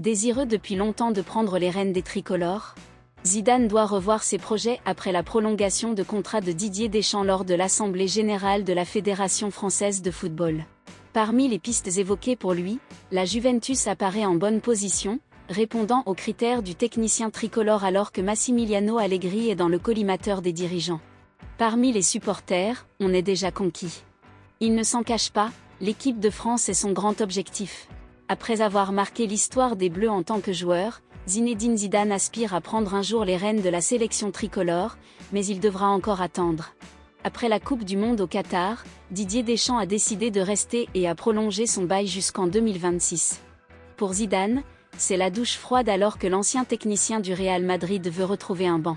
Désireux depuis longtemps de prendre les rênes des tricolores, Zidane doit revoir ses projets après la prolongation de contrat de Didier Deschamps lors de l'Assemblée générale de la Fédération française de football. Parmi les pistes évoquées pour lui, la Juventus apparaît en bonne position, répondant aux critères du technicien tricolore alors que Massimiliano Allegri est dans le collimateur des dirigeants. Parmi les supporters, on est déjà conquis. Il ne s'en cache pas, l'équipe de France est son grand objectif. Après avoir marqué l'histoire des Bleus en tant que joueur, Zinedine Zidane aspire à prendre un jour les rênes de la sélection tricolore, mais il devra encore attendre. Après la Coupe du Monde au Qatar, Didier Deschamps a décidé de rester et a prolongé son bail jusqu'en 2026. Pour Zidane, c'est la douche froide alors que l'ancien technicien du Real Madrid veut retrouver un banc.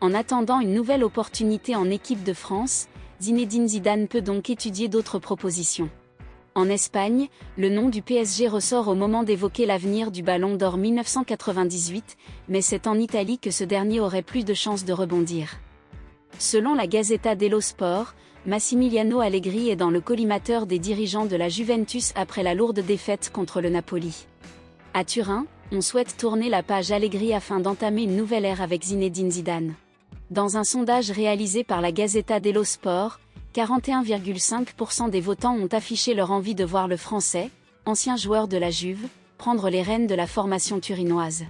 En attendant une nouvelle opportunité en équipe de France, Zinedine Zidane peut donc étudier d'autres propositions. En Espagne, le nom du PSG ressort au moment d'évoquer l'avenir du Ballon d'Or 1998, mais c'est en Italie que ce dernier aurait plus de chances de rebondir. Selon la Gazzetta dello Sport, Massimiliano Allegri est dans le collimateur des dirigeants de la Juventus après la lourde défaite contre le Napoli. À Turin, on souhaite tourner la page Allegri afin d'entamer une nouvelle ère avec Zinedine Zidane. Dans un sondage réalisé par la Gazzetta dello Sport, 41,5% des votants ont affiché leur envie de voir le Français, ancien joueur de la Juve, prendre les rênes de la formation turinoise.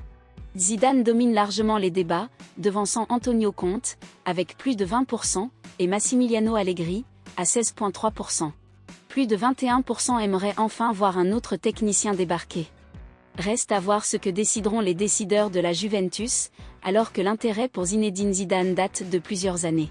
Zidane domine largement les débats, devançant Antonio Conte, avec plus de 20%, et Massimiliano Allegri, à 16,3%. Plus de 21% aimeraient enfin voir un autre technicien débarquer. Reste à voir ce que décideront les décideurs de la Juventus, alors que l'intérêt pour Zinedine Zidane date de plusieurs années.